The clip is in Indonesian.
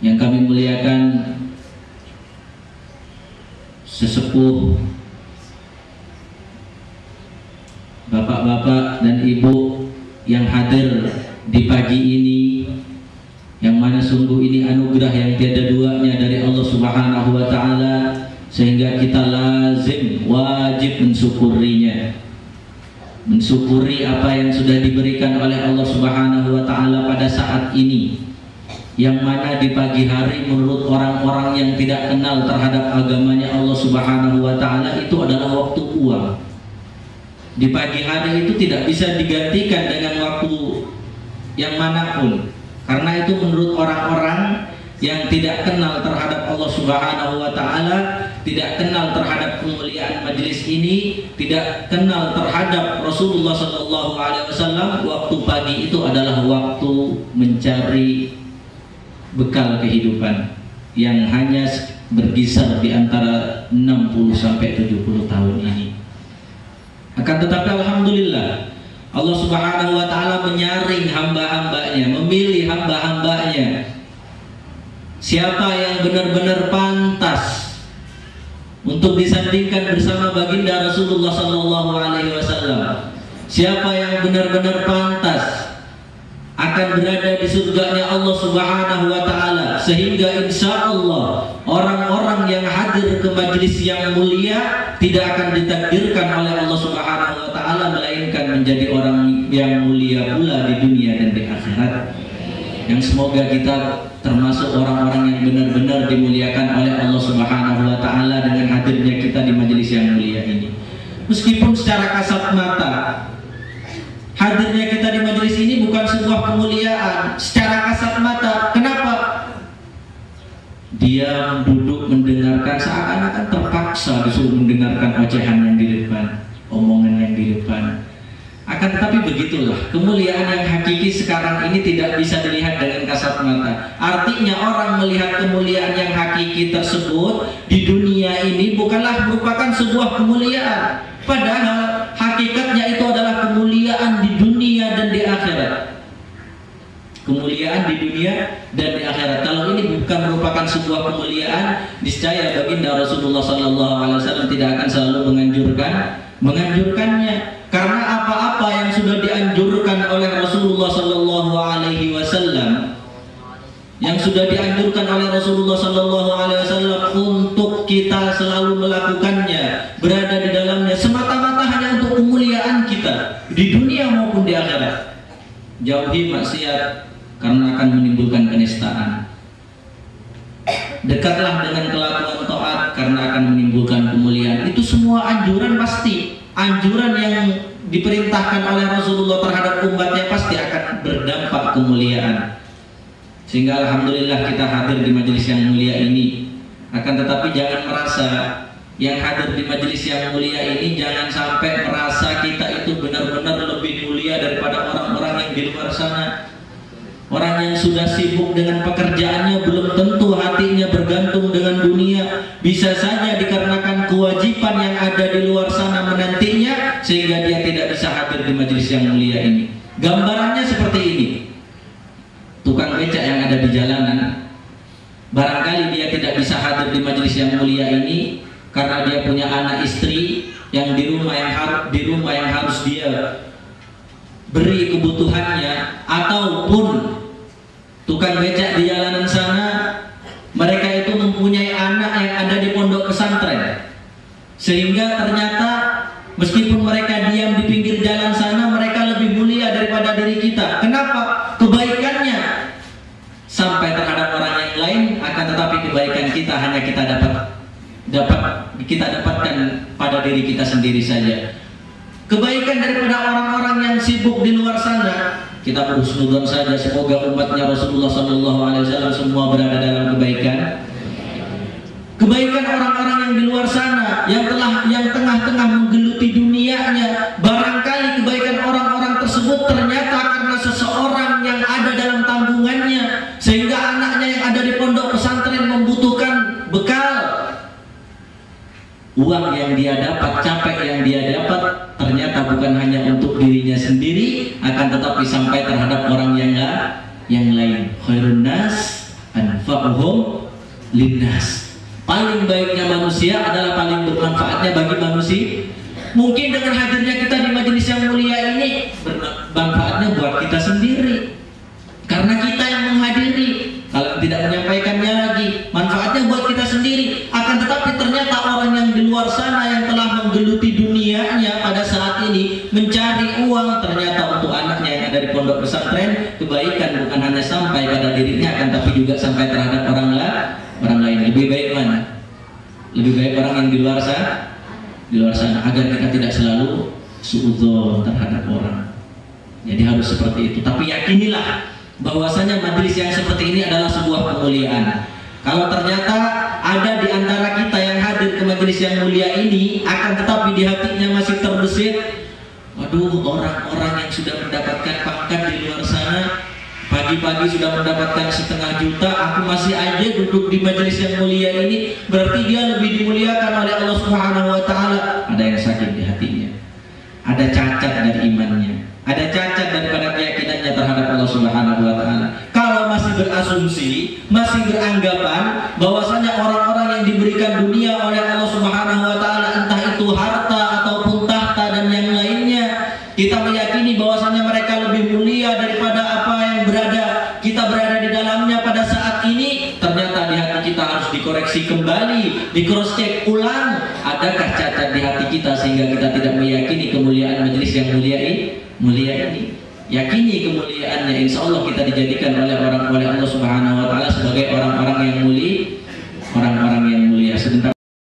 yang kami muliakan sesepuh, bapak-bapak dan ibu yang hadir di pagi ini, yang mana sungguh ini anugerah yang tiada duanya dari Allah Subhanahu wa Ta'ala, sehingga kita lazim wajib mensyukurinya, mensyukuri apa yang sudah diberikan oleh Allah Subhanahu wa Ta'ala pada saat ini, yang mana di pagi hari menurut orang-orang yang tidak kenal terhadap agamanya Allah Subhanahu wa Ta'ala itu adalah waktu uang. Di pagi hari itu tidak bisa digantikan dengan waktu yang manapun, karena itu menurut orang-orang yang tidak kenal terhadap Allah Subhanahu wa Ta'ala, tidak kenal terhadap kemuliaan majelis ini, tidak kenal terhadap Rasulullah Sallallahu Alaihi Wasallam, waktu pagi itu adalah waktu mencari bekal kehidupan yang hanya berkisar di antara 60 sampai 70 tahun ini. Akan tetapi alhamdulillah Allah Subhanahu wa Ta'ala menyaring hamba-hambanya, memilih hamba-hambanya, siapa yang benar-benar pantas untuk disandingkan bersama baginda Rasulullah Sallallahu Alaihi Wasallam, siapa yang benar-benar pantas akan berada di surganya Allah Subhanahu wa Ta'ala, sehingga insya Allah orang-orang yang hadir ke majelis yang mulia tidak akan ditakdirkan oleh Allah Subhanahu wa Ta'ala melainkan menjadi orang yang mulia pula di dunia dan di akhirat. Yang semoga kita termasuk orang-orang yang benar-benar dimuliakan oleh Allah Subhanahu wa Ta'ala dengan hadirnya kita di majelis yang mulia ini. Meskipun secara kasat mata hadirnya kita di majelis ini bukan sebuah kemuliaan secara kasat mata. Kenapa? Dia duduk mendengarkan, seakan-akan terpaksa disuruh mendengarkan ocehan yang di depan, omongan yang di depan. Akan tetapi begitulah, kemuliaan yang hakiki sekarang ini tidak bisa dilihat dengan kasat mata. Artinya orang melihat kemuliaan yang hakiki tersebut di dunia ini bukanlah merupakan sebuah kemuliaan, padahal hakikatnya itu adalah kemuliaan di dunia dan di akhirat. Kemuliaan di dunia dan di akhirat. Kalau ini bukan merupakan sebuah kemuliaan, niscaya baginda Rasulullah Sallallahu Alaihi Wasallam tidak akan selalu menganjurkannya. Karena apa-apa yang sudah dianjurkan oleh Rasulullah Sallallahu Alaihi Wasallam, yang sudah dianjurkan oleh Rasulullah Sallallahu Alaihi Wasallam untuk kita selalu melakukannya, berada di dalamnya, semata-mata hanya untuk kemuliaan kita di dunia maupun di akhirat. Jauhi maksiat karena akan menimbulkan kenistaan. Dekatlah dengan kelakuan taat karena akan menimbulkan kemuliaan. Itu semua anjuran pasti, anjuran yang diperintahkan oleh Rasulullah terhadap umatnya pasti akan berdampak kemuliaan. Sehingga alhamdulillah kita hadir di majelis yang mulia ini. Akan tetapi jangan merasa yang hadir di majelis yang mulia ini, jangan sampai merasa kita itu benar-benar lebih mulia daripada orang-orang yang di luar sana. Orang yang sudah sibuk dengan pekerjaannya belum tentu hatinya bergantung dengan dunia. Bisa saja dikarenakan kewajiban yang ada di luar sana menantinya, sehingga dia tidak bisa hadir di majelis yang mulia ini. Gambarannya seperti ini. Tukang becak yang ada di jalanan, barangkali dia tidak bisa hadir di majelis yang mulia ini karena dia punya anak istri yang di rumah yang harus dia beri kebutuhannya, ataupun tukang becak di jalanan sana mereka itu mempunyai anak yang ada di pondok pesantren, sehingga ternyata meskipun mereka diam di pinggir jalan sana, mereka lebih mulia daripada diri kita. Kenapa? Kebaikannya sampai terhadap orang yang lain, akan tetapi kebaikan kita hanya kita dapatkan pada diri kita sendiri saja. Kebaikan daripada orang-orang yang sibuk di luar sana, kita berhusnudzon saja, semoga umatnya Rasulullah Sallallahu Alaihi Wasallam semua berada dalam kebaikan. Kebaikan orang-orang yang di luar sana, yang tengah-tengah menggeluti dunianya, barangkali kebaikan orang-orang tersebut ternyata karena seseorang yang ada dalam tanggungannya, sehingga anaknya yang ada di pondok pesantren membutuhkan bekal. Uang yang dia dapat, capek yang dia dapat, ternyata bukan hanya untuk dirinya sendiri, akan tetapi sampai terhadap orang yang lain. Khairun nas anfa'uhum linnas. Paling baiknya manusia adalah paling bermanfaatnya bagi manusia. Mungkin dengan hadirnya kita di majelis yang mulia ini bermanfaatnya buat kita sendiri, karena kita yang menghadiri. Kalau tidak menyampaikannya lagi, manfaatnya buat kita sendiri. Akan tetapi ternyata orang yang di luar sana yang telah menggeluti dunianya pada saat ini mencari uang, ternyata untuk anaknya yang ada di pondok pesantren, kebaikan bukan hanya sampai pada dirinya, akan tapi juga sampai terhadap orang lain. Lebih baik mana? Lebih baik orang yang di luar sana, agar kita tidak selalu suudzon terhadap orang. Jadi harus seperti itu. Tapi yakinilah bahwasanya majelis yang seperti ini adalah sebuah kemuliaan. Kalau ternyata ada di antara kita yang hadir ke majelis yang mulia ini, akan tetapi di hatinya masih terbesit, waduh, orang-orang yang sudah mendapatkan pangkat di luar sana pagi-pagi sudah mendapatkan 500 juta, aku masih aja duduk di majelis yang mulia ini, berarti dia lebih dimuliakan oleh Allah Subhanahu wa taala. Ada yang sakit di hatinya, ada cacat dari imannya, ada cacat daripada keyakinannya terhadap Allah Subhanahu wa taala. Kalau masih berasumsi, masih beranggapan bahwasanya orang-orang yang diberikan dunia oleh Allah Subhanahu wa taala, entah itu harta ataupun tahta dan yang lainnya, kita meyakini bahwasanya mereka lebih mulia daripada apa yang kita berada di dalamnya pada saat ini. Ternyata di hati kita harus dikoreksi kembali, di cross check ulang, adakah cacat di hati kita sehingga kita tidak meyakini kemuliaan majelis yang mulia ini. Yakini kemuliaannya, insya Allah kita dijadikan oleh Allah Subhanahu wa taala sebagai orang-orang yang mulia, orang-orang